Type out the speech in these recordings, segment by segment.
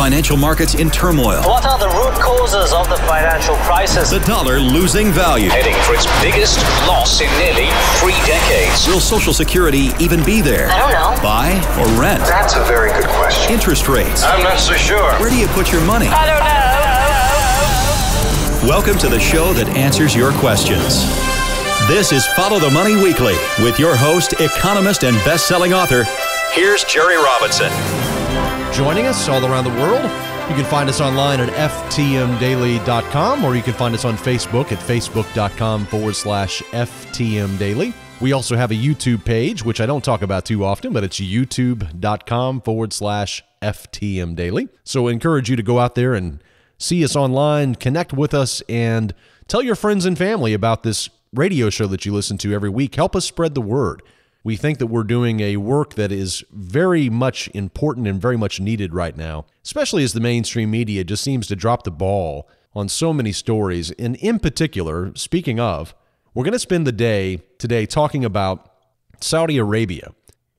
financial markets in turmoil. What are the root causes of the financial crisis? The dollar losing value. Heading for its biggest loss in nearly 3 decades. Will Social Security even be there? I don't know. Buy or rent? That's a very good question. Interest rates. I'm not so sure. Where do you put your money? I don't know. Welcome to the show that answers your questions. This is Follow the Money Weekly with your host, economist, and best-selling author. Here's Jerry Robinson. Joining us all around the world. You can find us online at ftmdaily.com, or you can find us on Facebook at facebook.com/ftmdaily. We also have a YouTube page, which I don't talk about too often, but it's youtube.com/ftmdaily. So I encourage you to go out there and see us online, connect with us, and tell your friends and family about this radio show that you listen to every week. Help us spread the word. We think that we're doing a work that is very much important and very much needed right now, especially as the mainstream media just seems to drop the ball on so many stories. And in particular, speaking of, we're going to spend the day today talking about Saudi Arabia.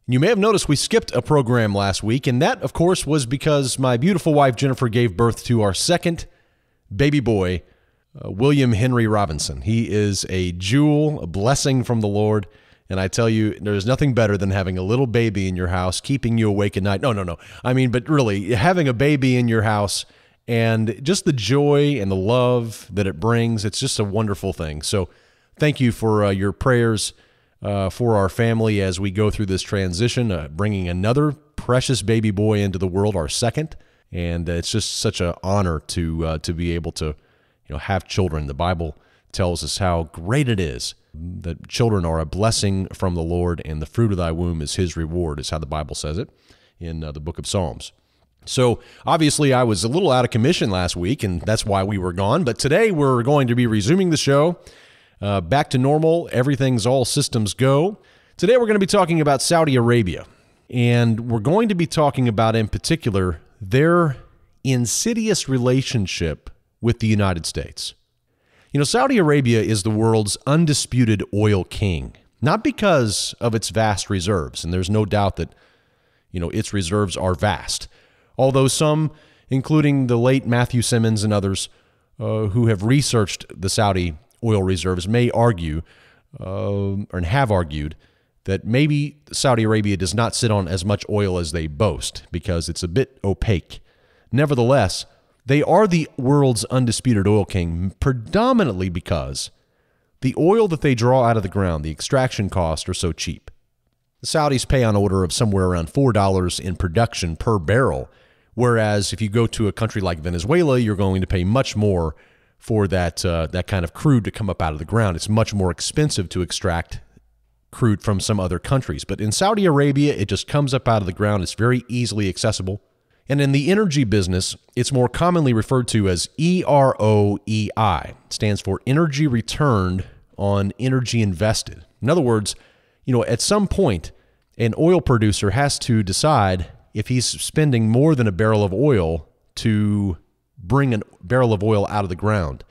You may have noticed we skipped a program last week, and that, of course, was because my beautiful wife, Jennifer, gave birth to our second baby boy, William Henry Robinson. He is a jewel, a blessing from the Lord. And I tell you, there's nothing better than having a little baby in your house, keeping you awake at night. No. I mean, but really, having a baby in your house and just the joy and the love that it brings, it's just a wonderful thing. So thank you for your prayers for our family as we go through this transition, bringing another precious baby boy into the world, our second. And it's just such an honor to be able to have children. The Bible tells us how great it is that children are a blessing from the Lord, and the fruit of thy womb is his reward, is how the Bible says it in the book of Psalms. So obviously I was a little out of commission last week, and that's why we were gone. But today we're going to be resuming the show back to normal. Everything's all systems go. Today we're going to be talking about Saudi Arabia, and we're going to be talking about, in particular, their insidious relationship with the United States. Saudi Arabia is the world's undisputed oil king, not because of its vast reserves, and there's no doubt that, its reserves are vast. Although some, including the late Matthew Simmons and others who have researched the Saudi oil reserves, may argue, and have argued, that maybe Saudi Arabia does not sit on as much oil as they boast because it's a bit opaque. Nevertheless, they are the world's undisputed oil king, predominantly because the oil that they draw out of the ground, the extraction costs, are so cheap. The Saudis pay on order of somewhere around $4 in production per barrel, whereas if you go to a country like Venezuela, you're going to pay much more for that kind of crude to come up out of the ground. It's much more expensive to extract crude from some other countries. But in Saudi Arabia, it just comes up out of the ground. It's very easily accessible. And in the energy business, it's more commonly referred to as EROEI. It stands for energy returned on energy invested. In other words, at some point, an oil producer has to decide if he's spending more than a barrel of oil to bring a barrel of oil out of the ground.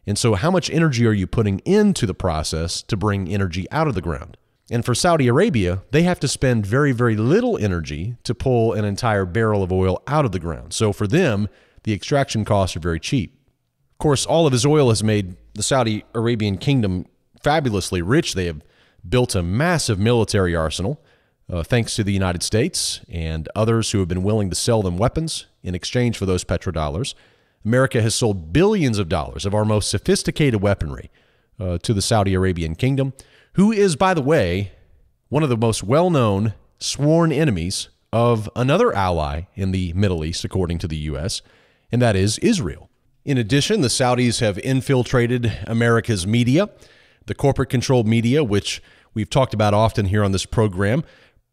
And so how much energy are you putting into the process to bring energy out of the ground? And for Saudi Arabia, they have to spend very, very little energy to pull an entire barrel of oil out of the ground. So for them, the extraction costs are very cheap. Of course, all of his oil has made the Saudi Arabian kingdom fabulously rich. They have built a massive military arsenal, thanks to the United States and others who have been willing to sell them weapons in exchange for those petrodollars. America has sold billions of dollars of our most sophisticated weaponry to the Saudi Arabian kingdom, who is, by the way, one of the most well-known sworn enemies of another ally in the Middle East, according to the U.S., and that is Israel. In addition, the Saudis have infiltrated America's media, the corporate-controlled media, which we've talked about often here on this program.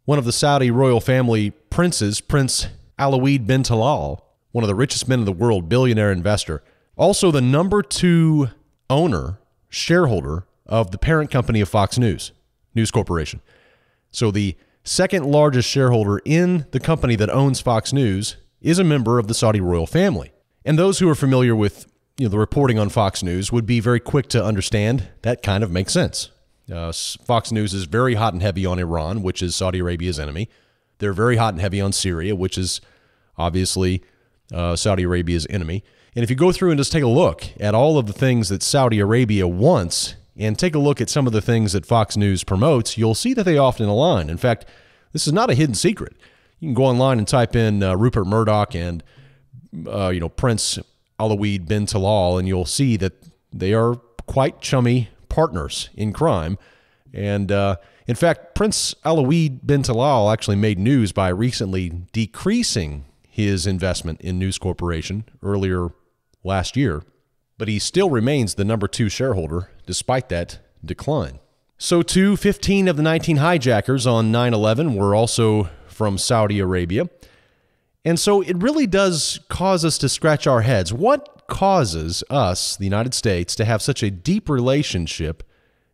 One of the Saudi royal family princes, Prince Alawid bin Talal, one of the richest men in the world, billionaire investor, also the number 2 shareholder of the parent company of Fox News Corporation. So the second largest shareholder in the company that owns Fox News is a member of the Saudi royal family. And those who are familiar with the reporting on Fox News would be very quick to understand that kind of makes sense. Fox News is very hot and heavy on Iran, which is Saudi Arabia's enemy. They're very hot and heavy on Syria, which is obviously Saudi Arabia's enemy. And if you go through and just take a look at all of the things that Saudi Arabia wants and take a look at some of the things that Fox News promotes, you'll see that they often align. In fact, this is not a hidden secret. You can go online and type in Rupert Murdoch and Prince Alawid bin Talal, and you'll see that they are quite chummy partners in crime. And in fact, Prince Alawid bin Talal actually made news by recently decreasing his investment in News Corporation earlier last year, but he still remains the number 2 shareholder despite that decline. So too, 15 of the 19 hijackers on 9/11 were also from Saudi Arabia. And so it really does cause us to scratch our heads. What causes us, the United States, to have such a deep relationship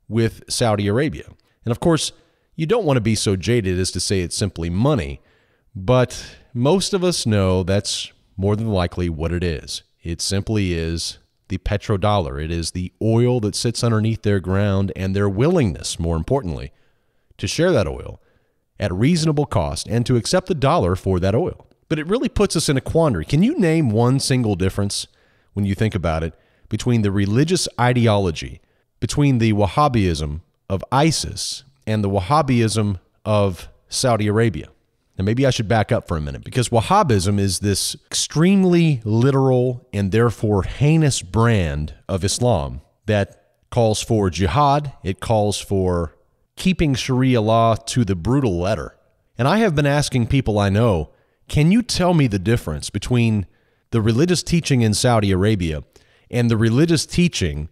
with Saudi Arabia? And of course, you don't want to be so jaded as to say it's simply money, but most of us know that's more than likely what it is. It simply is the petrodollar. It is the oil that sits underneath their ground and their willingness, more importantly, to share that oil at reasonable cost and to accept the dollar for that oil. But it really puts us in a quandary. Can you name one single difference, when you think about it, between the religious ideology, between the Wahhabism of ISIS and the Wahhabism of Saudi Arabia? Now, maybe I should back up for a minute, because Wahhabism is this extremely literal and therefore heinous brand of Islam that calls for jihad. It calls for keeping Sharia law to the brutal letter. And I have been asking people I know, can you tell me the difference between the religious teaching in Saudi Arabia and the religious teaching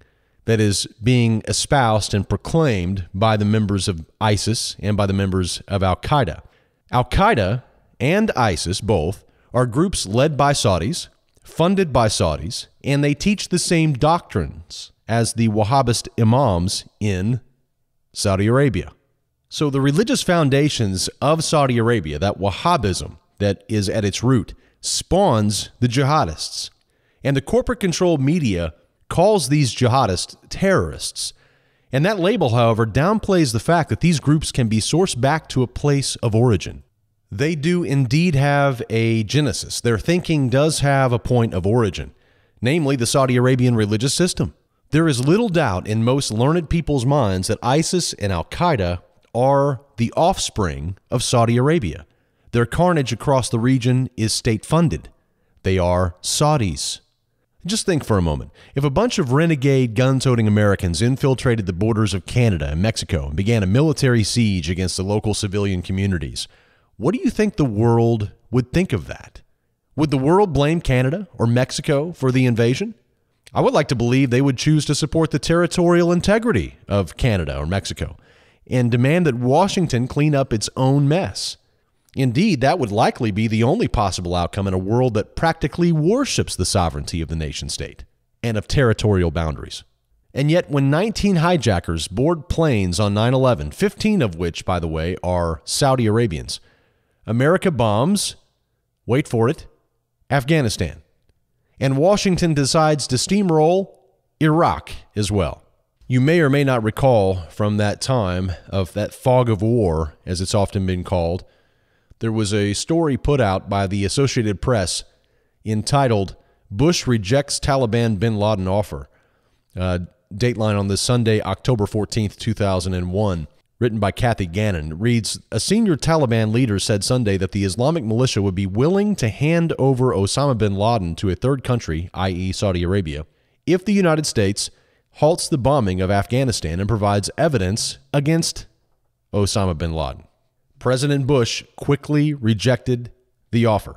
that is being espoused and proclaimed by the members of ISIS and by the members of Al-Qaeda? Al-Qaeda and ISIS both are groups led by Saudis, funded by Saudis, and they teach the same doctrines as the Wahhabist imams in Saudi Arabia. So the religious foundations of Saudi Arabia, that Wahhabism that is at its root, spawns the jihadists. And the corporate-controlled media calls these jihadists terrorists. And that label, however, downplays the fact that these groups can be sourced back to a place of origin. They do indeed have a genesis. Their thinking does have a point of origin, namely the Saudi Arabian religious system. There is little doubt in most learned people's minds that ISIS and Al-Qaeda are the offspring of Saudi Arabia. Their carnage across the region is state-funded. They are Saudis. Just think for a moment. If a bunch of renegade, gun-toting Americans infiltrated the borders of Canada and Mexico and began a military siege against the local civilian communities, what do you think the world would think of that? Would the world blame Canada or Mexico for the invasion? I would like to believe they would choose to support the territorial integrity of Canada or Mexico and demand that Washington clean up its own mess. Indeed, that would likely be the only possible outcome in a world that practically worships the sovereignty of the nation-state and of territorial boundaries. And yet, when 19 hijackers board planes on 9/11, 15 of which, by the way, are Saudi Arabians, America bombs, wait for it, Afghanistan. And Washington decides to steamroll Iraq as well. You may or may not recall from that time of that fog of war, as it's often been called, there was a story put out by the Associated Press entitled, "Bush Rejects Taliban Bin Laden Offer." Dateline on this Sunday, October 14th, 2001, written by Kathy Gannon. It reads, a senior Taliban leader said Sunday that the Islamic militia would be willing to hand over Osama bin Laden to a third country, i.e. Saudi Arabia, if the United States halts the bombing of Afghanistan and provides evidence against Osama bin Laden. President Bush quickly rejected the offer.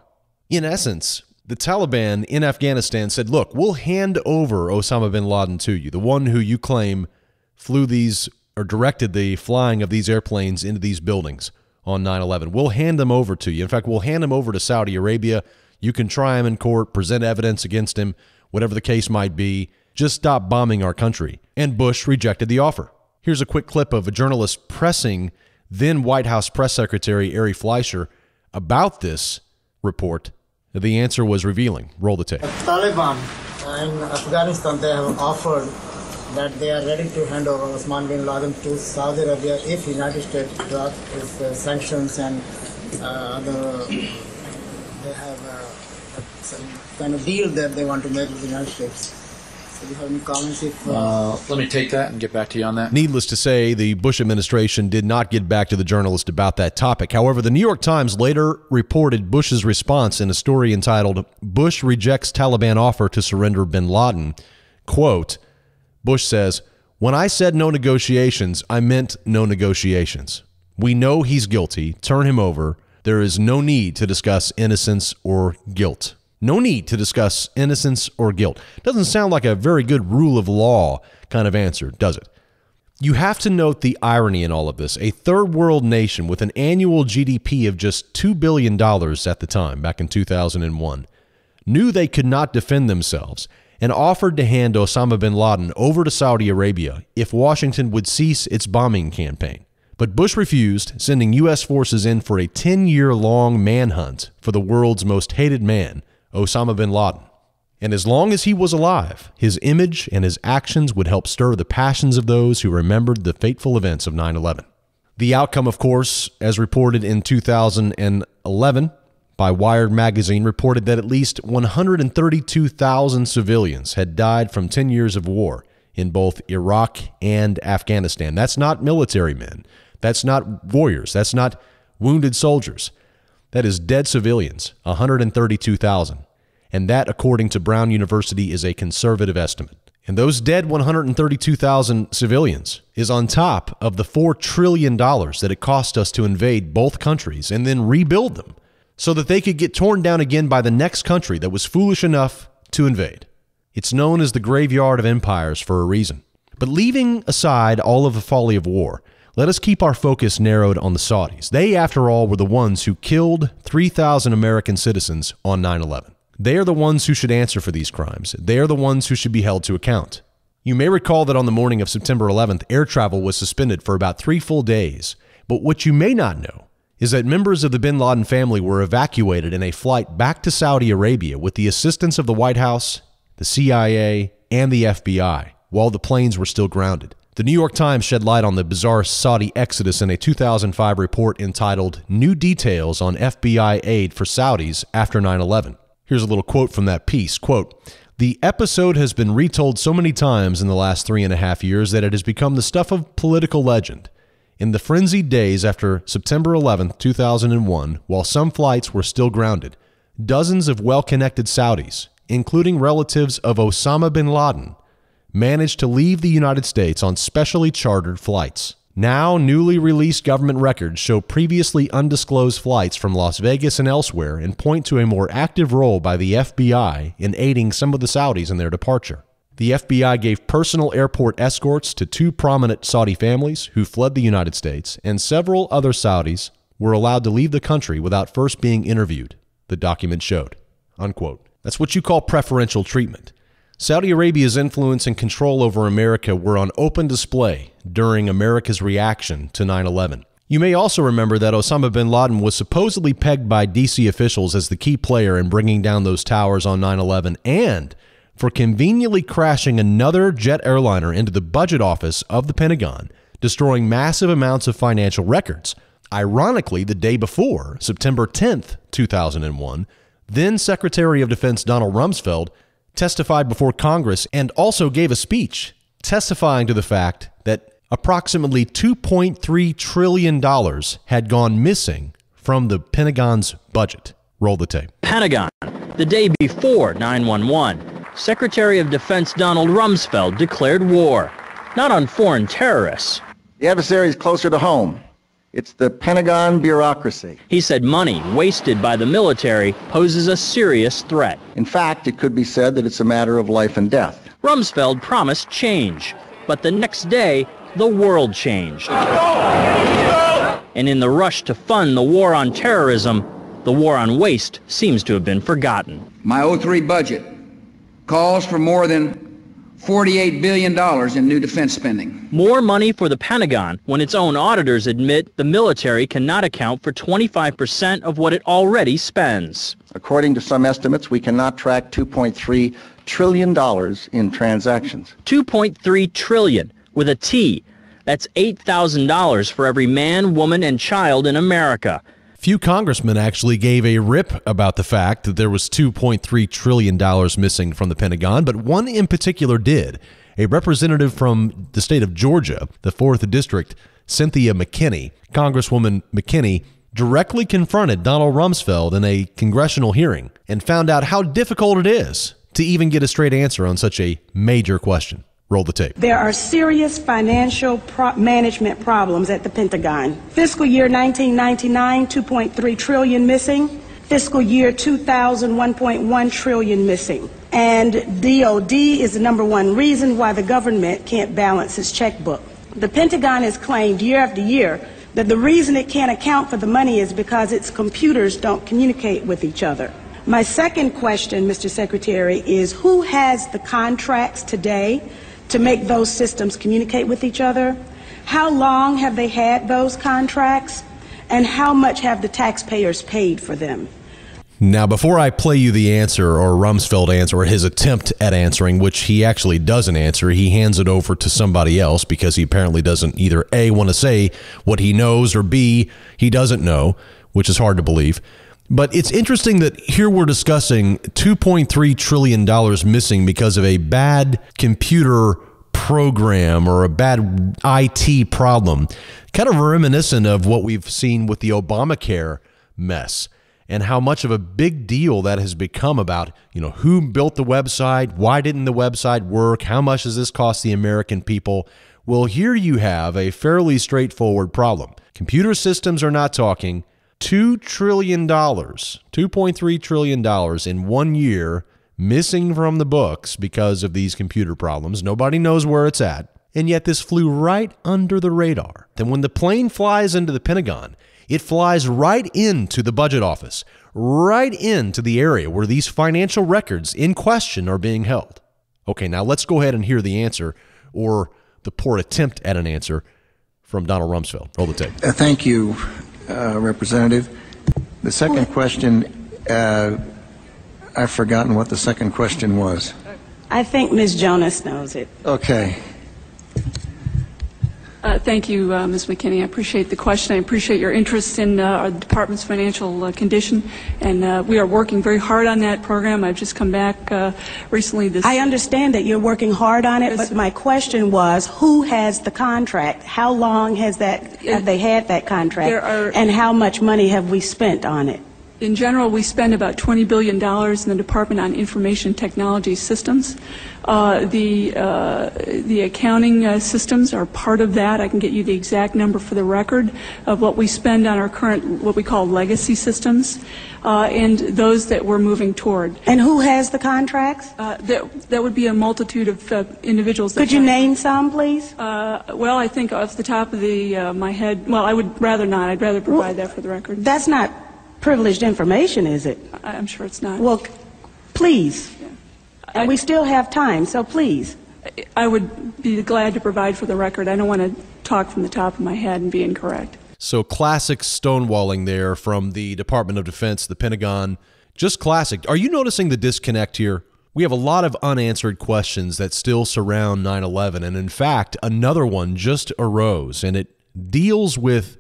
In essence, the Taliban in Afghanistan said, look, we'll hand over Osama bin Laden to you, the one who you claim flew these or directed the flying of these airplanes into these buildings on 9/11. We'll hand them over to you. In fact, we'll hand him over to Saudi Arabia. You can try him in court, present evidence against him, whatever the case might be. Just stop bombing our country. And Bush rejected the offer. Here's a quick clip of a journalist pressing then White House Press Secretary Ari Fleischer about this report. The answer was revealing. Roll the tape. The Taliban in Afghanistan, they have offered that they are ready to hand over Osman bin Laden to Saudi Arabia if the United States drops its sanctions and they have some kind of deal that they want to make with the United States. So do you have any comments? Let me take that and get back to you on that. Needless to say, the Bush administration did not get back to the journalist about that topic. However, the New York Times later reported Bush's response in a story entitled, "Bush Rejects Taliban Offer to Surrender Bin Laden." Quote, Bush says, "When I said no negotiations, I meant no negotiations. We know he's guilty. Turn him over. There is no need to discuss innocence or guilt." No need to discuss innocence or guilt. Doesn't sound like a very good rule of law kind of answer, does it? You have to note the irony in all of this. A third world nation with an annual GDP of just $2 billion at the time, back in 2001, knew they could not defend themselves and offered to hand Osama bin Laden over to Saudi Arabia if Washington would cease its bombing campaign. But Bush refused, sending U.S. forces in for a 10-year-long manhunt for the world's most hated man, Osama bin Laden. And as long as he was alive, his image and his actions would help stir the passions of those who remembered the fateful events of 9/11. The outcome, of course, as reported in 2011 by Wired magazine, reported that at least 132,000 civilians had died from 10 years of war in both Iraq and Afghanistan. That's not military men. That's not warriors. That's not wounded soldiers. That is dead civilians, 132,000. And that, according to Brown University, is a conservative estimate. And those dead 132,000 civilians is on top of the $4 trillion that it cost us to invade both countries and then rebuild them so that they could get torn down again by the next country that was foolish enough to invade. It's known as the graveyard of empires for a reason. But leaving aside all of the folly of war, let us keep our focus narrowed on the Saudis. They, after all, were the ones who killed 3,000 American citizens on 9/11. They are the ones who should answer for these crimes. They are the ones who should be held to account. You may recall that on the morning of September 11th, air travel was suspended for about 3 full days. But what you may not know is that members of the bin Laden family were evacuated in a flight back to Saudi Arabia with the assistance of the White House, the CIA, and the FBI, while the planes were still grounded. The New York Times shed light on the bizarre Saudi exodus in a 2005 report entitled New Details on FBI Aid for Saudis After 9/11. Here's a little quote from that piece. Quote, "The episode has been retold so many times in the last 3.5 years that it has become the stuff of political legend. In the frenzied days after September 11th, 2001, while some flights were still grounded, dozens of well-connected Saudis, including relatives of Osama bin Laden, managed to leave the United States on specially chartered flights. Now, newly released government records show previously undisclosed flights from Las Vegas and elsewhere and point to a more active role by the FBI in aiding some of the Saudis in their departure. The FBI gave personal airport escorts to 2 prominent Saudi families who fled the United States, and several other Saudis were allowed to leave the country without first being interviewed," the document showed. Unquote. That's what you call preferential treatment. Saudi Arabia's influence and control over America were on open display during America's reaction to 9/11. You may also remember that Osama bin Laden was supposedly pegged by DC officials as the key player in bringing down those towers on 9/11 and for conveniently crashing another jet airliner into the budget office of the Pentagon, destroying massive amounts of financial records. Ironically, the day before, September 10th, 2001, then Secretary of Defense Donald Rumsfeld testified before Congress and also gave a speech testifying to the fact that approximately $2.3 trillion had gone missing from the Pentagon's budget. Roll the tape. Pentagon, the day before 9/11, Secretary of Defense Donald Rumsfeld declared war, not on foreign terrorists. The adversary is closer to home. It's the Pentagon bureaucracy. He said money wasted by the military poses a serious threat. In fact, it could be said that it's a matter of life and death. Rumsfeld promised change, but the next day, the world changed. And in the rush to fund the war on terrorism, the war on waste seems to have been forgotten. My 03 budget calls for more than $48 billion in new defense spending. More money for the Pentagon when its own auditors admit the military cannot account for 25% of what it already spends. According to some estimates, we cannot track $2.3 trillion in transactions. $2.3 trillion with a T. That's $8,000 for every man, woman, and child in America. Few congressmen actually gave a rip about the fact that there was $2.3 trillion missing from the Pentagon, but one in particular did. A representative from the state of Georgia, the 4th District, Cynthia McKinney, Congresswoman McKinney, directly confronted Donald Rumsfeld in a congressional hearing and found out how difficult it is to even get a straight answer on such a major question. Roll the tape. There are serious financial management problems at the Pentagon. Fiscal year 1999, $2.3 trillion missing. Fiscal year 2000, $1.1 trillion missing. And DOD is the number one reason why the government can't balance its checkbook. The Pentagon has claimed year after year that the reason it can't account for the money is because its computers don't communicate with each other. My second question, Mr. Secretary, is who has the contracts today to make those systems communicate with each other? How long have they had those contracts? And how much have the taxpayers paid for them? Now, before I play you the answer, or Rumsfeld answer, or his attempt at answering, which he actually doesn't answer, he hands it over to somebody else because he apparently doesn't either A, want to say what he knows, or B, he doesn't know, which is hard to believe. But it's interesting that here we're discussing $2.3 trillion missing because of a bad computer program or a bad IT problem, kind of reminiscent of what we've seen with the Obamacare mess and how much of a big deal that has become about, who built the website, why didn't the website work, how much does this cost the American people? Well, here you have a fairly straightforward problem. Computer systems are not talking. $2 trillion, $2.3 trillion in 1 year missing from the books because of these computer problems. Nobody knows where it's at. And yet this flew right under the radar. Then when the plane flies into the Pentagon, it flies right into the budget office, right into the area where these financial records in question are being held. Okay, now let's go ahead and hear the answer, or the poor attempt at an answer, from Donald Rumsfeld. Roll the tape. Thank you, Representative. The second question, I've forgotten what the second question was. I think Ms. Jonas knows it. Okay. Thank you, Ms. McKinney. I appreciate the question. I appreciate your interest in our department's financial condition, and we are working very hard on that program. I've just come back recently. I understand that you're working hard on it, but my question was, who has the contract? How long have they had that contract, and how much money have we spent on it? In general, we spend about $20 billion in the Department on Information Technology Systems. The accounting systems are part of that. I can get you the exact number for the record of what we spend on our current, what we call legacy systems, and those that we're moving toward. And who has the contracts? That would be a multitude of individuals. Could you name some, please? Well, I think off the top of my head, well, I would rather not. I'd rather provide that for the record. That's not privileged information, is it? I'm sure it's not. Well, please. Yeah. And we still have time, so please. I would be glad to provide for the record. I don't want to talk from the top of my head and be incorrect. So classic stonewalling there from the Department of Defense, the Pentagon. Just classic. Are you noticing the disconnect here? We have a lot of unanswered questions that still surround 9/11, and in fact, another one just arose, and it deals with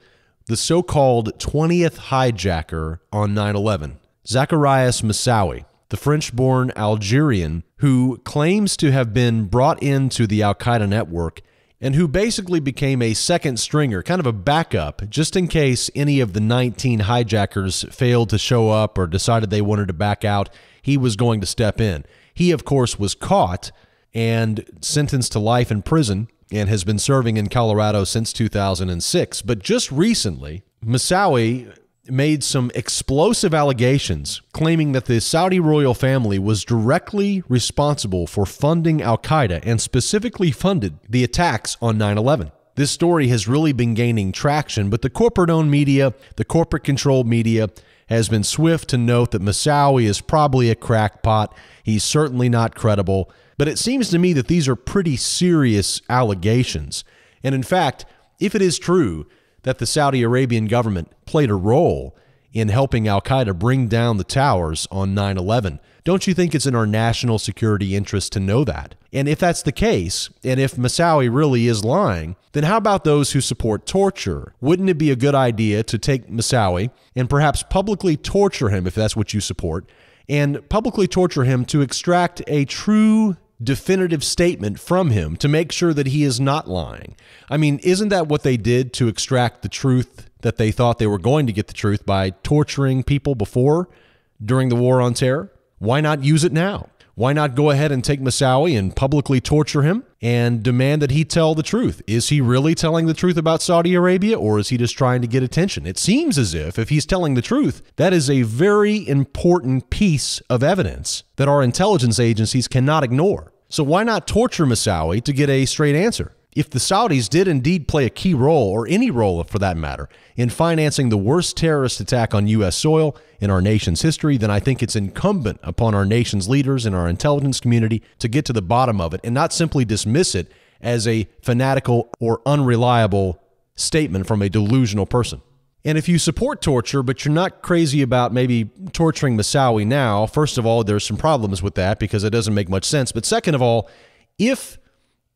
the so-called 20th hijacker on 9/11, Zacarias Moussaoui, the French-born Algerian who claims to have been brought into the Al-Qaeda network and who basically became a second stringer, kind of a backup, just in case any of the 19 hijackers failed to show up or decided they wanted to back out. He was going to step in. He, of course, was caught and sentenced to life in prison and has been serving in Colorado since 2006. But just recently, Moussaoui made some explosive allegations claiming that the Saudi royal family was directly responsible for funding Al-Qaeda and specifically funded the attacks on 9/11. This story has really been gaining traction, but the corporate-owned media, the corporate-controlled media, has been swift to note that Moussaoui is probably a crackpot. He's certainly not credible. But it seems to me that these are pretty serious allegations. And in fact, if it is true that the Saudi Arabian government played a role in helping al-Qaeda bring down the towers on 9/11. Don't you think it's in our national security interest to know that? And if that's the case, and if Moussaoui really is lying, then how about those who support torture? Wouldn't it be a good idea to take Moussaoui and perhaps publicly torture him, if that's what you support, and publicly torture him to extract a true definitive statement from him to make sure that he is not lying? I mean, isn't that what they did to extract the truth that they thought they were going to get the truth by torturing people before during the war on terror? Why not use it now? Why not go ahead and take Moussaoui and publicly torture him and demand that he tell the truth? Is he really telling the truth about Saudi Arabia, or is he just trying to get attention? It seems as if he's telling the truth, that is a very important piece of evidence that our intelligence agencies cannot ignore. So why not torture Moussaoui to get a straight answer? If the Saudis did indeed play a key role, or any role for that matter, in financing the worst terrorist attack on U.S. soil in our nation's history, then I think it's incumbent upon our nation's leaders and our intelligence community to get to the bottom of it and not simply dismiss it as a fanatical or unreliable statement from a delusional person. And if you support torture, but you're not crazy about maybe torturing Moussaoui now, first of all, there's some problems with that because it doesn't make much sense. But second of all, if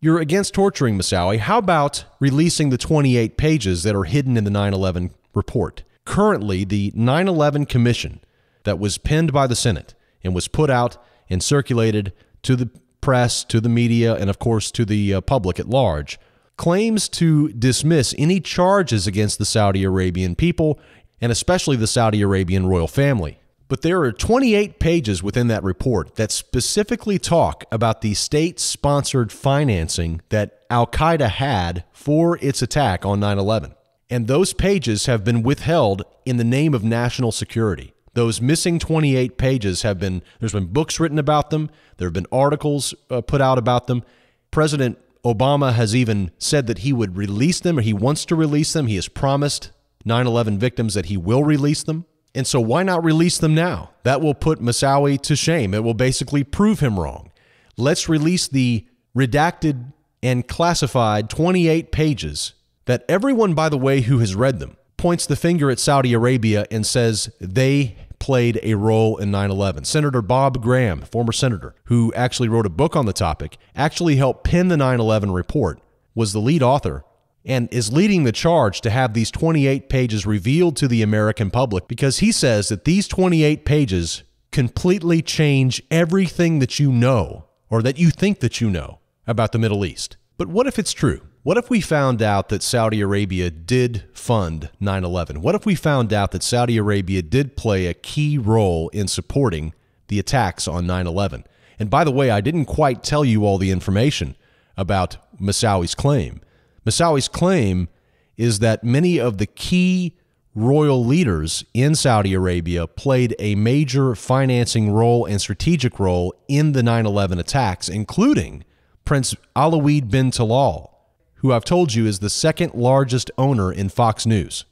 you're against torturing Moussaoui, how about releasing the 28 pages that are hidden in the 9/11 report? Currently, the 9/11 Commission that was penned by the Senate and was put out and circulated to the press, to the media, and of course to the public at large, claims to dismiss any charges against the Saudi Arabian people and especially the Saudi Arabian royal family. But there are 28 pages within that report that specifically talk about the state-sponsored financing that al-Qaeda had for its attack on 9/11. And those pages have been withheld in the name of national security. Those missing 28 pages there's been books written about them. There have been articles put out about them. President Obama has even said that he would release them, or he wants to release them. He has promised 9/11 victims that he will release them. And so why not release them now? That will put Moussaoui to shame. It will basically prove him wrong. Let's release the redacted and classified 28 pages that everyone, by the way, who has read them, points the finger at Saudi Arabia and says they played a role in 9/11. Senator Bob Graham, former senator, who actually wrote a book on the topic, actually helped pen the 9/11 report, was the lead author, and is leading the charge to have these 28 pages revealed to the American public, because he says that these 28 pages completely change everything that you know, or that you think that you know, about the Middle East. But what if it's true? What if we found out that Saudi Arabia did fund 9/11? What if we found out that Saudi Arabia did play a key role in supporting the attacks on 9/11? And by the way, I didn't quite tell you all the information about Moussaoui's claim. Moussaoui's claim is that many of the key royal leaders in Saudi Arabia played a major financing role and strategic role in the 9/11 attacks, including Prince Alawid bin Talal, who I've told you is the second largest owner in Fox News.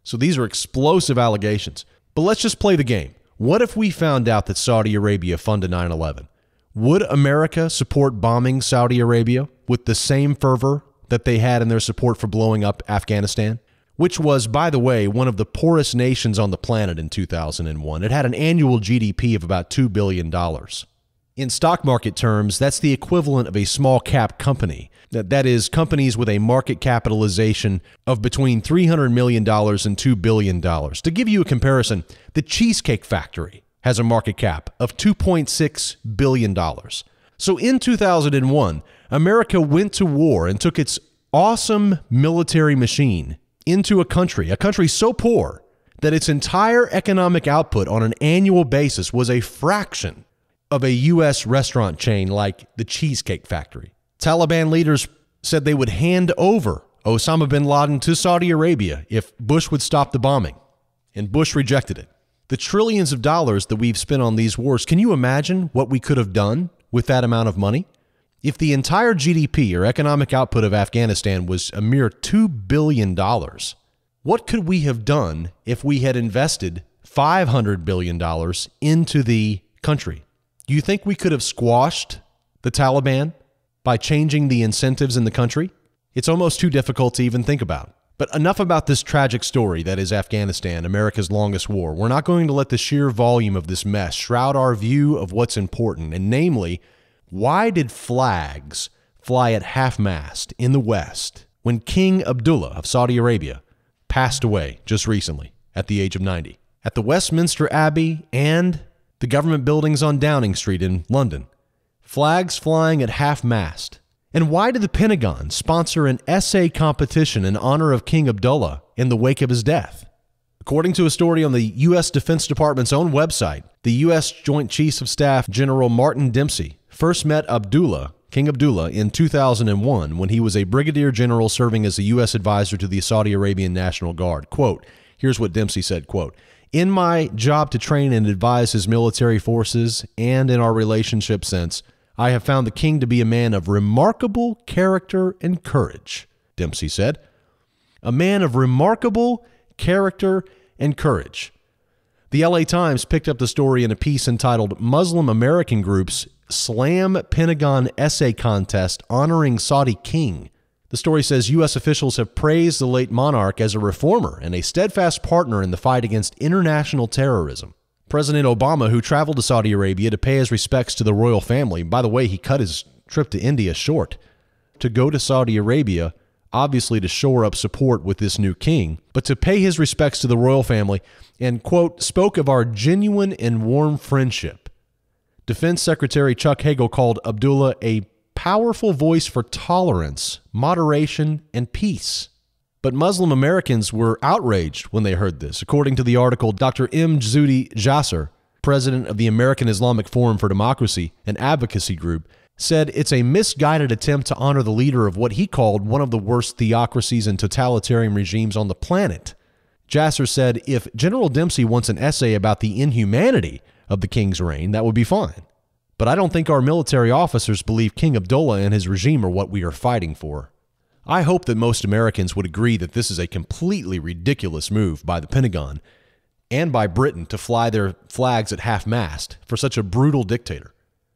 So these are explosive allegations. But let's just play the game. What if we found out that Saudi Arabia funded 9/11? Would America support bombing Saudi Arabia with the same fervor that they had in their support for blowing up Afghanistan, which was, by the way, one of the poorest nations on the planet in 2001. It had an annual GDP of about $2 billion. In stock market terms, that's the equivalent of a small cap company. That is, companies with a market capitalization of between $300 million and $2 billion. To give you a comparison, the Cheesecake Factory has a market cap of $2.6 billion. So in 2001, America went to war and took its awesome military machine into a country so poor that its entire economic output on an annual basis was a fraction of a U.S. restaurant chain like the Cheesecake Factory. Taliban leaders said they would hand over Osama bin Laden to Saudi Arabia if Bush would stop the bombing, and Bush rejected it. The trillions of dollars that we've spent on these wars, can you imagine what we could have done with that amount of money? If the entire GDP or economic output of Afghanistan was a mere $2 billion, what could we have done if we had invested $500 billion into the country? Do you think we could have squashed the Taliban by changing the incentives in the country? It's almost too difficult to even think about. But enough about this tragic story that is Afghanistan, America's longest war. We're not going to let the sheer volume of this mess shroud our view of what's important, and namely, why did flags fly at half-mast in the West when King Abdullah of Saudi Arabia passed away just recently at the age of 90? At the Westminster Abbey and the government buildings on Downing Street in London, flags flying at half-mast. And why did the Pentagon sponsor an essay competition in honor of King Abdullah in the wake of his death? According to a story on the U.S. Defense Department's own website, the U.S. Joint Chiefs of Staff General Martin Dempsey first met King Abdullah, in 2001 when he was a brigadier general serving as a U.S. advisor to the Saudi Arabian National Guard. Quote, here's what Dempsey said, quote, "In my job to train and advise his military forces and in our relationship since, I have found the king to be a man of remarkable character and courage," Dempsey said. A man of remarkable character and courage. The LA Times picked up the story in a piece entitled "Muslim American Groups Slam Pentagon Essay Contest Honoring Saudi King." The story says U.S. officials have praised the late monarch as a reformer and a steadfast partner in the fight against international terrorism. President Obama, who traveled to Saudi Arabia to pay his respects to the royal family — by the way, he cut his trip to India short to go to Saudi Arabia, obviously to shore up support with this new king, but to pay his respects to the royal family, and, quote, spoke of our genuine and warm friendship. Defense Secretary Chuck Hagel called Abdullah a powerful voice for tolerance, moderation, and peace. But Muslim Americans were outraged when they heard this. According to the article, Dr. M. Zudi Jasser, president of the American Islamic Forum for Democracy, an advocacy group, said it's a misguided attempt to honor the leader of what he called one of the worst theocracies and totalitarian regimes on the planet. Jasser said if General Dempsey wants an essay about the inhumanity of the king's reign, that would be fine. But I don't think our military officers believe King Abdullah and his regime are what we are fighting for. I hope that most Americans would agree that this is a completely ridiculous move by the Pentagon and by Britain to fly their flags at half-mast for such a brutal dictator.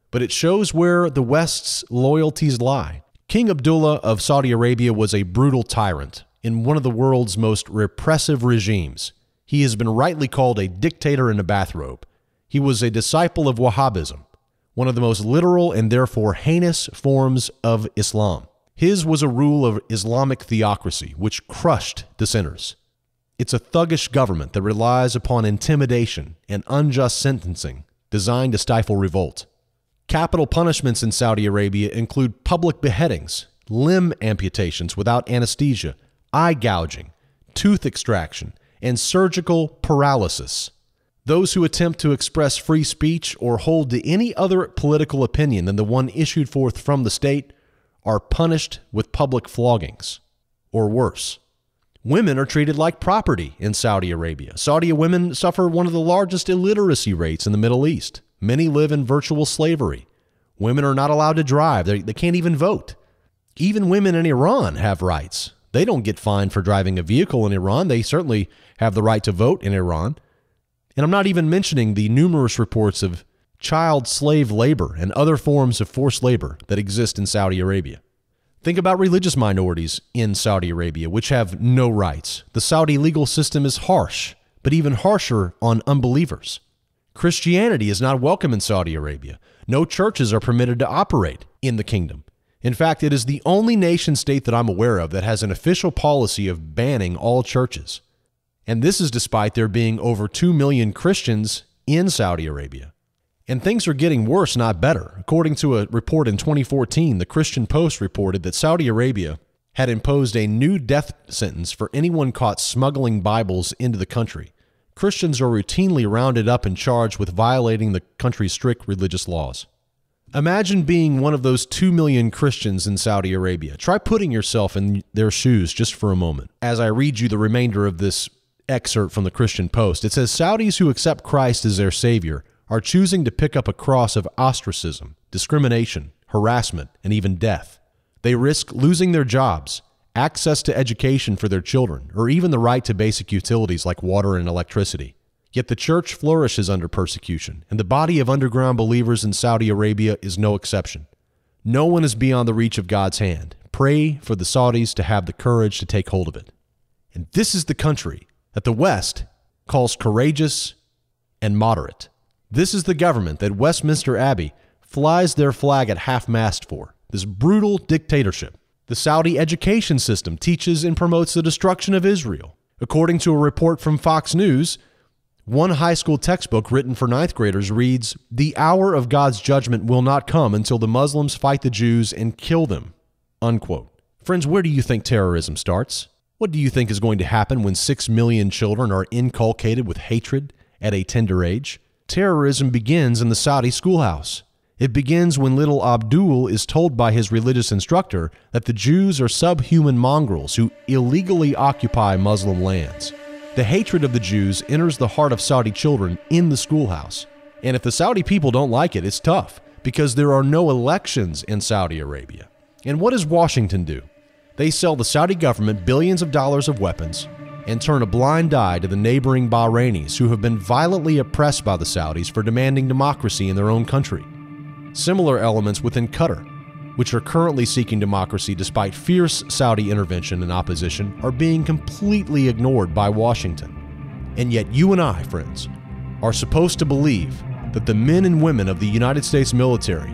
But it shows where the West's loyalties lie. King Abdullah of Saudi Arabia was a brutal tyrant in one of the world's most repressive regimes. He has been rightly called a dictator in a bathrobe. He was a disciple of Wahhabism, one of the most literal and therefore heinous forms of Islam. His was a rule of Islamic theocracy, which crushed dissenters. It's a thuggish government that relies upon intimidation and unjust sentencing designed to stifle revolt. Capital punishments in Saudi Arabia include public beheadings, limb amputations without anesthesia, eye gouging, tooth extraction, and surgical paralysis. Those who attempt to express free speech or hold to any other political opinion than the one issued forth from the state are punished with public floggings, or worse. Women are treated like property in Saudi Arabia. Saudi women suffer one of the largest illiteracy rates in the Middle East. Many live in virtual slavery. Women are not allowed to drive. They can't even vote. Even women in Iran have rights. They don't get fined for driving a vehicle in Iran. They certainly have the right to vote in Iran. And I'm not even mentioning the numerous reports of child slave labor and other forms of forced labor that exist in Saudi Arabia. Think about religious minorities in Saudi Arabia, which have no rights. The Saudi legal system is harsh, but even harsher on unbelievers. Christianity is not welcome in Saudi Arabia. No churches are permitted to operate in the kingdom. In fact, it is the only nation state that I'm aware of that has an official policy of banning all churches. And this is despite there being over 2 million Christians in Saudi Arabia. And things are getting worse, not better. According to a report in 2014, the Christian Post reported that Saudi Arabia had imposed a new death sentence for anyone caught smuggling Bibles into the country. Christians are routinely rounded up and charged with violating the country's strict religious laws. Imagine being one of those 2 million Christians in Saudi Arabia. Try putting yourself in their shoes just for a moment. As I read you the remainder of this excerpt from the Christian Post, it says, Saudis who accept Christ as their savior are choosing to pick up a cross of ostracism, discrimination, harassment, and even death. They risk losing their jobs, access to education for their children, or even the right to basic utilities like water and electricity. Yet the church flourishes under persecution, and the body of underground believers in Saudi Arabia is no exception. No one is beyond the reach of God's hand. Pray for the Saudis to have the courage to take hold of it. And this is the country that the West calls courageous and moderate. This is the government that Westminster Abbey flies their flag at half-mast for, this brutal dictatorship. The Saudi education system teaches and promotes the destruction of Israel. According to a report from Fox News, one high school textbook written for ninth graders reads, "The hour of God's judgment will not come until the Muslims fight the Jews and kill them," unquote. Friends, where do you think terrorism starts? What do you think is going to happen when 6 million children are inculcated with hatred at a tender age? Terrorism begins in the Saudi schoolhouse. It begins when little Abdul is told by his religious instructor that the Jews are subhuman mongrels who illegally occupy Muslim lands. The hatred of the Jews enters the heart of Saudi children in the schoolhouse. And if the Saudi people don't like it, it's tough because there are no elections in Saudi Arabia. And what does Washington do? They sell the Saudi government billions of dollars of weapons and turn a blind eye to the neighboring Bahrainis who have been violently oppressed by the Saudis for demanding democracy in their own country. Similar elements within Qatar, which are currently seeking democracy despite fierce Saudi intervention and opposition, are being completely ignored by Washington. And yet you and I, friends, are supposed to believe that the men and women of the United States military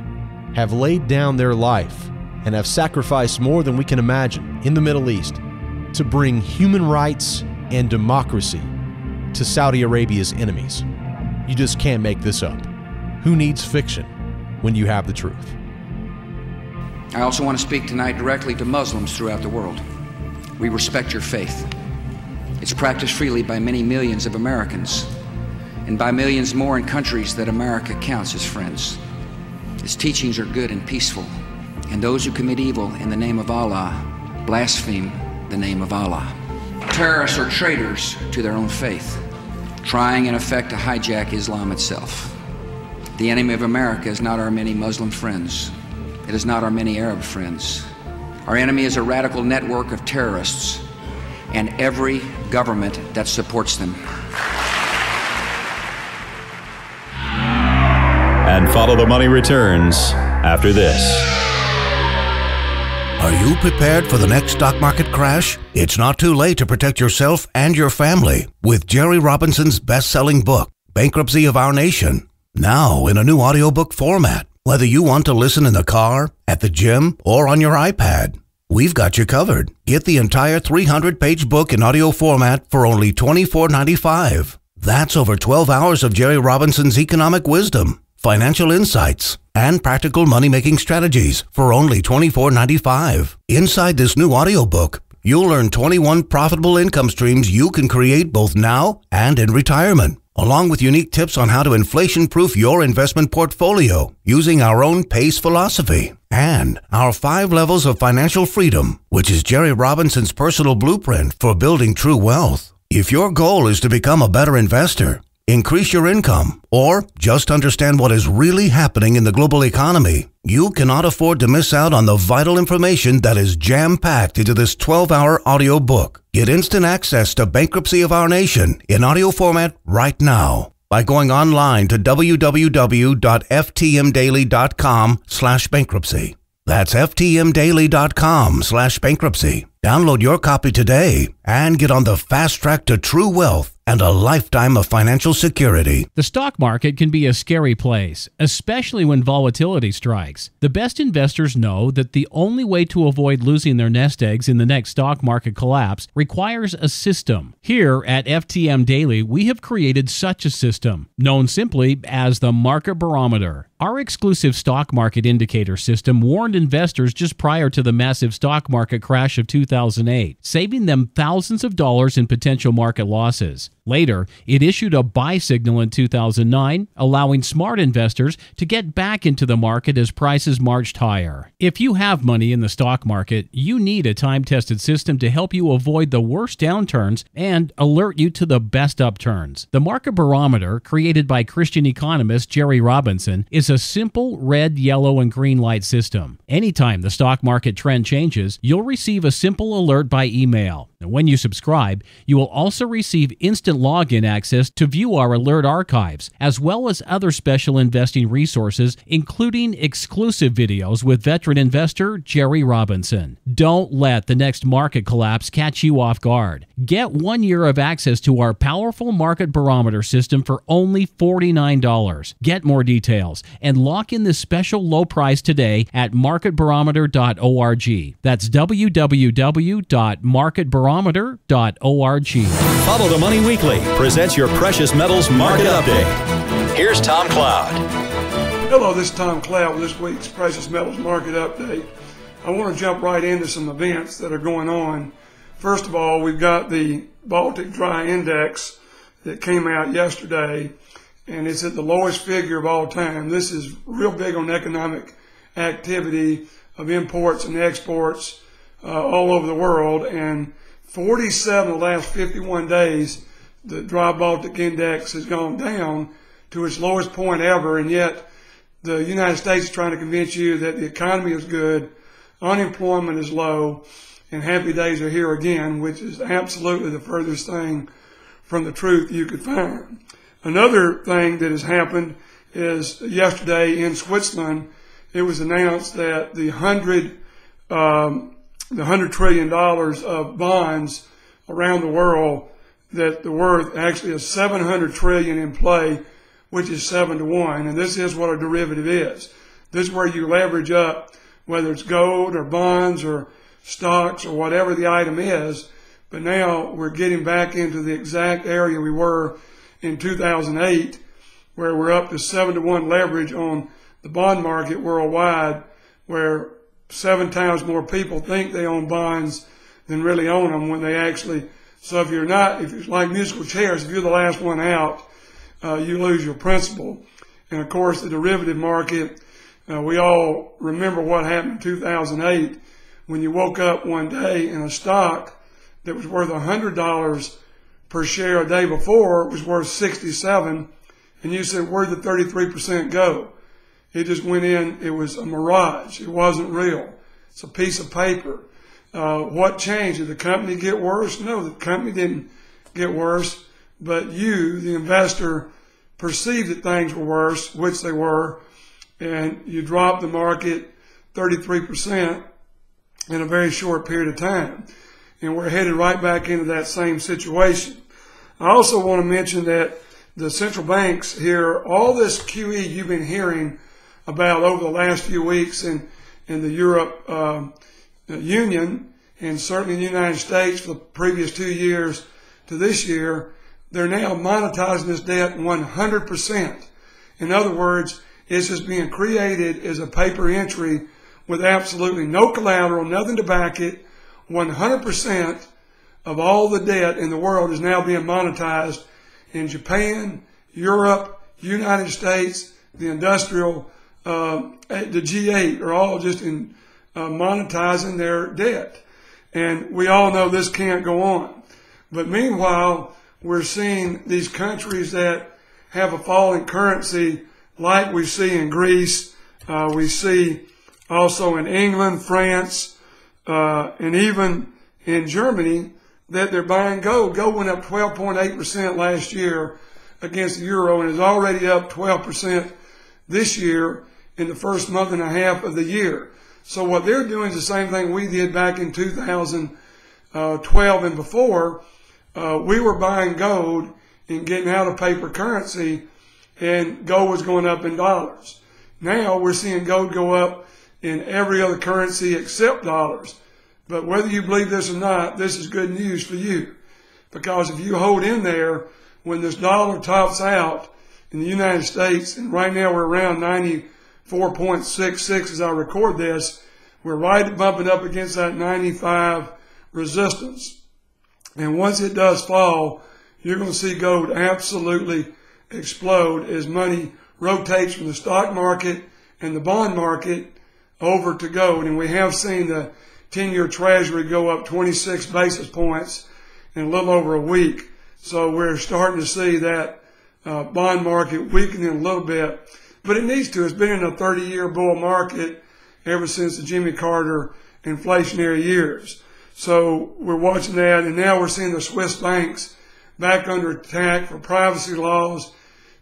have laid down their life and have sacrificed more than we can imagine in the Middle East to bring human rights and democracy to Saudi Arabia's enemies. You just can't make this up. Who needs fiction when you have the truth? I also want to speak tonight directly to Muslims throughout the world. We respect your faith. It's practiced freely by many millions of Americans and by millions more in countries that America counts as friends. Its teachings are good and peaceful, and those who commit evil in the name of Allah blaspheme the name of Allah. Terrorists are traitors to their own faith, trying in effect to hijack Islam itself. The enemy of America is not our many Muslim friends. It is not our many Arab friends. Our enemy is a radical network of terrorists and every government that supports them. And Follow the Money returns after this. Are you prepared for the next stock market crash? It's not too late to protect yourself and your family with Jerry Robinson's best-selling book, Bankruptcy of Our Nation. Now in a new audiobook format. Whether you want to listen in the car, at the gym, or on your iPad, we've got you covered. Get the entire 300-page book in audio format for only $24.95. That's over 12 hours of Jerry Robinson's economic wisdom, financial insights, and practical money-making strategies for only $24.95. Inside this new audiobook, you'll learn 21 profitable income streams you can create both now and in retirement, along with unique tips on how to inflation-proof your investment portfolio using our own PACE philosophy and our 5 levels of financial freedom, which is Jerry Robinson's personal blueprint for building true wealth. If your goal is to become a better investor, increase your income, or just understand what is really happening in the global economy, you cannot afford to miss out on the vital information that is jam-packed into this 12-hour audio book. Get instant access to Bankruptcy of Our Nation in audio format right now by going online to www.ftmdaily.com/bankruptcy. That's ftmdaily.com/bankruptcy. Download your copy today and get on the fast track to true wealth and a lifetime of financial security. The stock market can be a scary place, especially when volatility strikes. The best investors know that the only way to avoid losing their nest eggs in the next stock market collapse requires a system. Here at FTM Daily, we have created such a system, known simply as the Market Barometer. Our exclusive stock market indicator system warned investors just prior to the massive stock market crash of 2008, saving them thousands of dollars in potential market losses. Later, it issued a buy signal in 2009, allowing smart investors to get back into the market as prices marched higher. If you have money in the stock market, you need a time-tested system to help you avoid the worst downturns and alert you to the best upturns. The Market Barometer, created by Christian economist Jerry Robinson, is a simple red, yellow, and green light system. Anytime the stock market trend changes, you'll receive a simple alert by email. Now, when you subscribe, you will also receive instant login access to view our alert archives, as well as other special investing resources, including exclusive videos with veteran investor Jerry Robinson. Don't let the next market collapse catch you off guard. Get 1 year of access to our powerful market barometer system for only $49. Get more details and lock in this special low price today at marketbarometer.org. That's www.marketbarometer.org. Follow the Money Weekly presents your precious metals market update. Here's Tom Cloud. Hello, this is Tom Cloud with this week's Precious Metals Market Update. I want to jump right into some events that are going on. First of all, we've got the Baltic Dry Index that came out yesterday, and it's at the lowest figure of all time. This is real big on economic activity of imports and exports all over the world, and 47 of the last 51 days, the Dry Baltic Index has gone down to its lowest point ever, and yet the United States is trying to convince you that the economy is good, unemployment is low, and happy days are here again, which is absolutely the furthest thing from the truth you could find. Another thing that has happened is yesterday in Switzerland, it was announced that the $100 trillion of bonds around the world, that the worth actually is $700 trillion in play, which is 7-to-1. And this is what a derivative is. This is where you leverage up, whether it's gold or bonds or stocks or whatever the item is. But now we're getting back into the exact area we were in 2008, where we're up to 7-to-1 leverage on the bond market worldwide, where 7 times more people think they own bonds than really own them when they actually. So if it's like musical chairs, if you're the last one out, you lose your principal. And of course, the derivative market, we all remember what happened in 2008 when you woke up one day and a stock that was worth $100 per share a day before was worth 67, and you said, where'd the 33% go? It just went in, it was a mirage. It wasn't real. It's a piece of paper. What changed? Did the company get worse? No, the company didn't get worse, but you, the investor, perceived that things were worse, which they were, and you dropped the market 33% in a very short period of time. And we're headed right back into that same situation. I also want to mention that the central banks here, all this QE you've been hearing about over the last few weeks in the Europe Union, and certainly in the United States for the previous 2 years to this year, they're now monetizing this debt 100%. In other words, it's just being created as a paper entry with absolutely no collateral, nothing to back it. 100% of all the debt in the world is now being monetized in Japan, Europe, United States, the industrial, the G8 are all just in monetizing their debt. And we all know this can't go on. But meanwhile, we're seeing these countries that have a falling currency like we see in Greece, we see also in England, France, and even in Germany, that they're buying gold. Gold went up 12.8% last year against the euro and is already up 12% this year in the first month and a half of the year. So what they're doing is the same thing we did back in 2012 and before. We were buying gold and getting out of paper currency, and gold was going up in dollars. Now we're seeing gold go up in every other currency except dollars. But whether you believe this or not, this is good news for you. Because if you hold in there when this dollar tops out in the United States, and right now we're around 94.66 as I record this, we're right bumping up against that 95 resistance. And once it does fall, you're going to see gold absolutely explode as money rotates from the stock market and the bond market over to gold. And we have seen the 10-year Treasury go up 26 basis points in a little over a week. So we're starting to see that bond market weakening a little bit. But it needs to. It's been in a 30-year bull market ever since the Jimmy Carter inflationary years. So we're watching that, and now we're seeing the Swiss banks back under attack for privacy laws.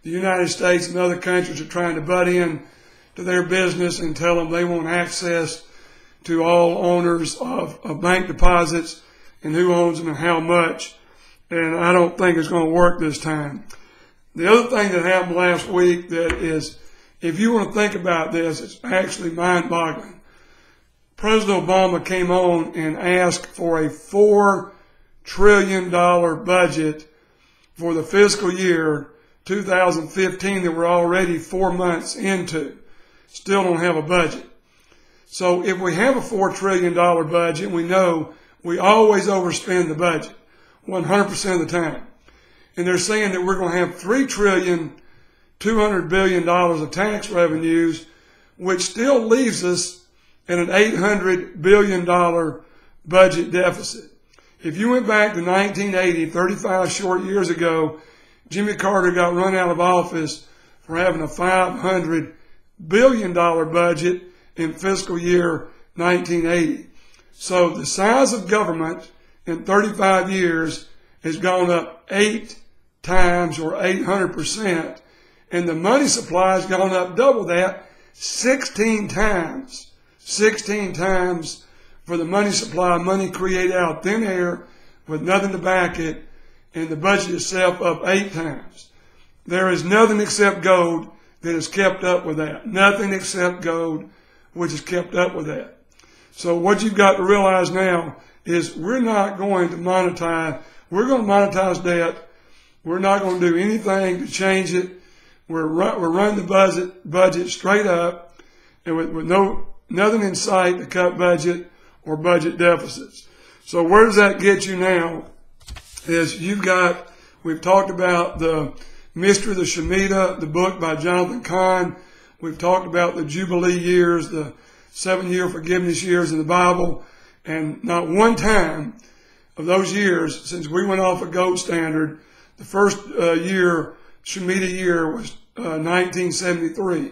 The United States and other countries are trying to butt in to their business and tell them they want access to all owners of bank deposits and who owns them and how much. And I don't think it's going to work this time. The other thing that happened last week that is, if you want to think about this, it's actually mind-boggling. President Obama came on and asked for a $4 trillion budget for the fiscal year 2015 that we're already 4 months into. Still don't have a budget. So if we have a $4 trillion budget, we know we always overspend the budget 100% of the time. And they're saying that we're going to have $3.2 trillion of tax revenues, which still leaves us at an $800 billion budget deficit. If you went back to 1980, 35 short years ago, Jimmy Carter got run out of office for having a $500 billion budget in fiscal year 1980. So the size of government in 35 years has gone up 8 times or 800%, and the money supply has gone up double that, 16 times. 16 times for the money supply, money created out of thin air with nothing to back it, and the budget itself up 8 times. There is nothing except gold that has kept up with that. Nothing except gold which has kept up with that. So what you've got to realize now is we're not going to monetize. We're going to monetize debt. We're not going to do anything to change it. We're running the budget straight up, and with nothing in sight to cut budget or budget deficits. So where does that get you now? Is we've talked about the Mystery of the Shemitah, the book by Jonathan Cahn. We've talked about the Jubilee years, the 7-year forgiveness years in the Bible. And not one time of those years since we went off a gold standard, the first Shemitah year was 1973.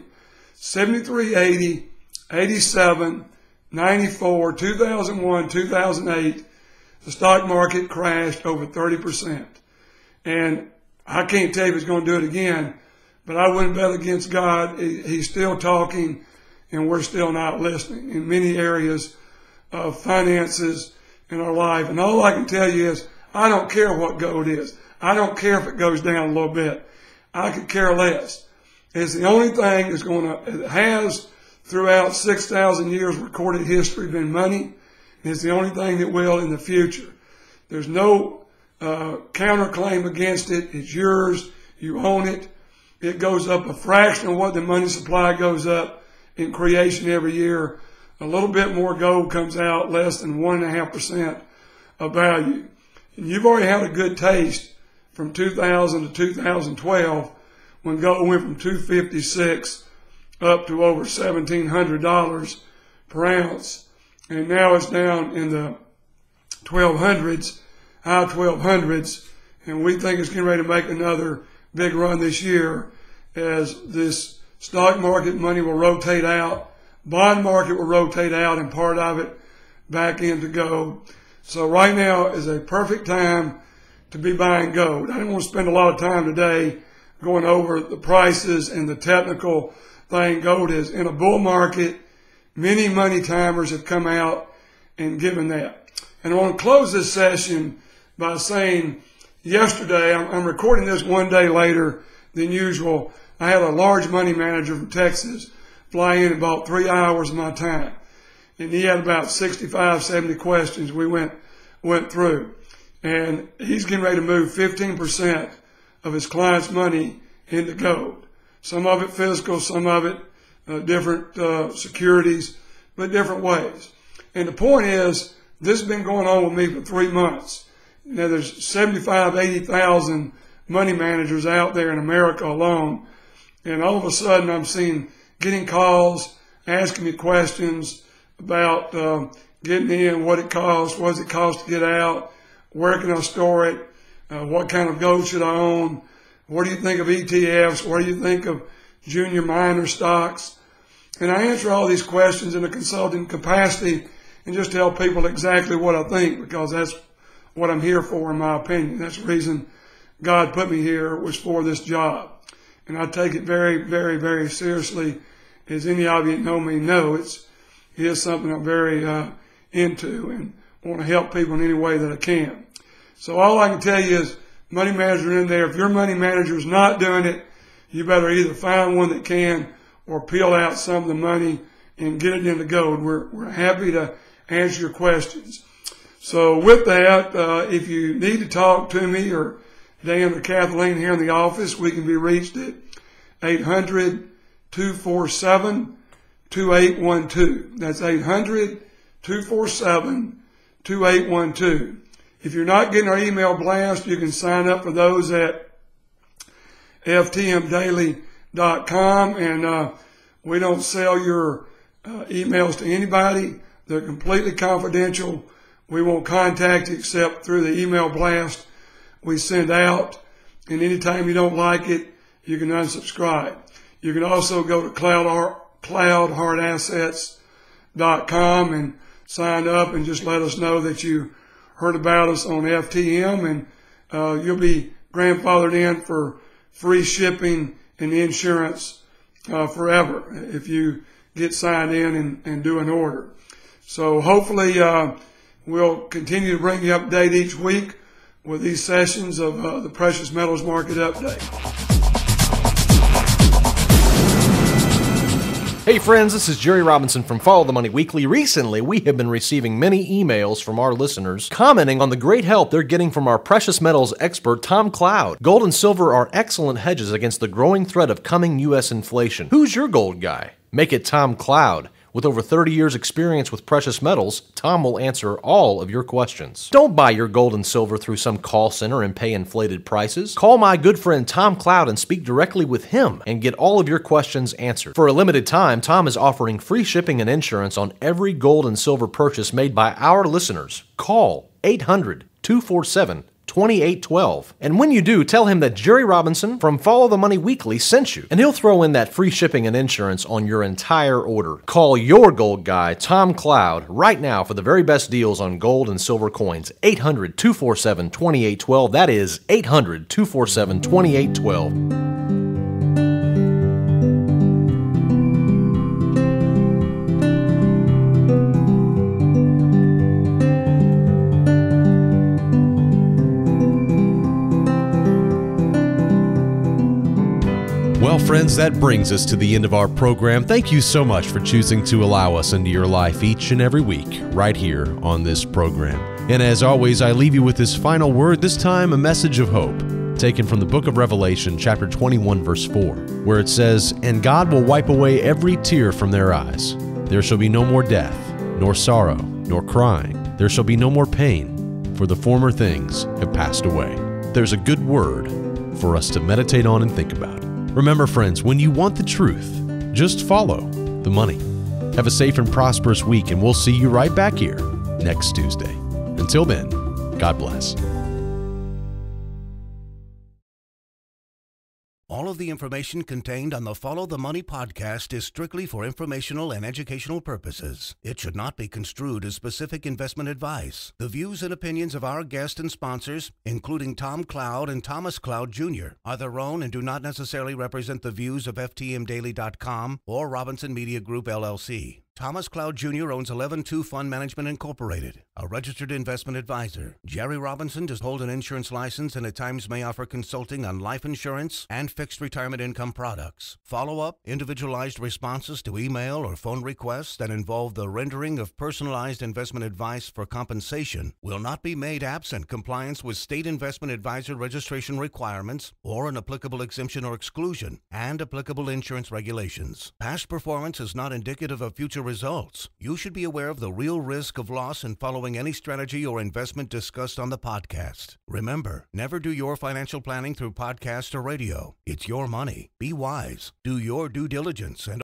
73, 80, 87, 94, 2001, 2008, the stock market crashed over 30%. And I can't tell you if he's going to do it again, but I wouldn't bet against God. He's still talking, and we're still not listening in many areas of finances in our life. And all I can tell you is I don't care what gold is. I don't care if it goes down a little bit. I could care less. It's the only thing that's it has throughout 6,000 years recorded history been money. It's the only thing that will in the future. There's no counterclaim against it. It's yours. You own it. It goes up a fraction of what the money supply goes up in creation every year. A little bit more gold comes out, less than 1.5% of value. And you've already had a good taste from 2000 to 2012 when gold went from $256 up to over $1,700 per ounce. And now it's down in the 1200s, high 1200s, and we think it's getting ready to make another big run this year as this stock market money will rotate out, bond market will rotate out, and part of it back into gold. So right now is a perfect time to be buying gold. I don't want to spend a lot of time today going over the prices and the technical thing. Gold is in a bull market. Many money timers have come out and given that. And I want to close this session by saying yesterday, I'm recording this one day later than usual. I had a large money manager from Texas fly in about 3 hours of my time. And he had about 65, 70 questions we went through. And he's getting ready to move 15% of his clients' money into gold. Some of it physical, some of it different securities, but different ways. And the point is, this has been going on with me for 3 months. Now, there's 75, 80,000 money managers out there in America alone. And all of a sudden, I'm getting calls, asking me questions about getting in, what it costs, what does it cost to get out, where can I store it, what kind of gold should I own, what do you think of ETFs, what do you think of junior minor stocks? And I answer all these questions in a consulting capacity, and just tell people exactly what I think, because that's what I'm here for, in my opinion. That's the reason God put me here, was for this job. And I take it very, very, very seriously. As any of you that know me know, it is something I'm very into and want to help people in any way that I can. So all I can tell you is, money manager in there, if your money manager is not doing it, you better either find one that can or peel out some of the money and get it into gold. We're happy to answer your questions. So with that, if you need to talk to me or Dan or Kathleen here in the office, we can be reached at 800-247-2812. That's 800-247-2812. If you're not getting our email blast, you can sign up for those at ftmdaily.com, and we don't sell your emails to anybody. They're completely confidential. We won't contact you except through the email blast we send out, and anytime you don't like it, you can unsubscribe. You can also go to cloudhardassets.com and sign up and just let us know that you heard about us on FTM, and you'll be grandfathered in for free shipping and insurance forever if you get signed in and do an order. So hopefully we'll continue to bring you update each week with these sessions of the Precious Metals Market Update. Hey friends, this is Jerry Robinson from Follow the Money Weekly. Recently, we have been receiving many emails from our listeners commenting on the great help they're getting from our precious metals expert, Tom Cloud. Gold and silver are excellent hedges against the growing threat of coming U.S. inflation. Who's your gold guy? Make it Tom Cloud. With over 30 years experience with precious metals, Tom will answer all of your questions. Don't buy your gold and silver through some call center and pay inflated prices. Call my good friend Tom Cloud and speak directly with him and get all of your questions answered. For a limited time, Tom is offering free shipping and insurance on every gold and silver purchase made by our listeners. Call 800-247-2812. And when you do, tell him that Jerry Robinson from Follow the Money Weekly sent you, and he'll throw in that free shipping and insurance on your entire order. Call your gold guy, Tom Cloud, right now for the very best deals on gold and silver coins. 800-247-2812. That is 800-247-2812. Well, friends, that brings us to the end of our program. Thank you so much for choosing to allow us into your life each and every week, right here on this program. And as always, I leave you with this final word, this time a message of hope, taken from the book of Revelation, chapter 21, verse 4, where it says, "And God will wipe away every tear from their eyes. There shall be no more death, nor sorrow, nor crying. There shall be no more pain, for the former things have passed away." There's a good word for us to meditate on and think about. Remember, friends, when you want the truth, just follow the money. Have a safe and prosperous week, and we'll see you right back here next Tuesday. Until then, God bless. All of the information contained on the Follow the Money podcast is strictly for informational and educational purposes. It should not be construed as specific investment advice. The views and opinions of our guests and sponsors, including Tom Cloud and Thomas Cloud Jr., are their own and do not necessarily represent the views of FTMDaily.com or Robinson Media Group, LLC. Thomas Cloud Jr. owns 11-2 Fund Management Incorporated, a registered investment advisor. Jerry Robinson does hold an insurance license and at times may offer consulting on life insurance and fixed retirement income products. Follow-up, individualized responses to email or phone requests that involve the rendering of personalized investment advice for compensation will not be made absent compliance with state investment advisor registration requirements or an applicable exemption or exclusion and applicable insurance regulations. Past performance is not indicative of future results. You should be aware of the real risk of loss in following any strategy or investment discussed on the podcast. Remember, never do your financial planning through podcast or radio. It's your money. Be wise. Do your due diligence and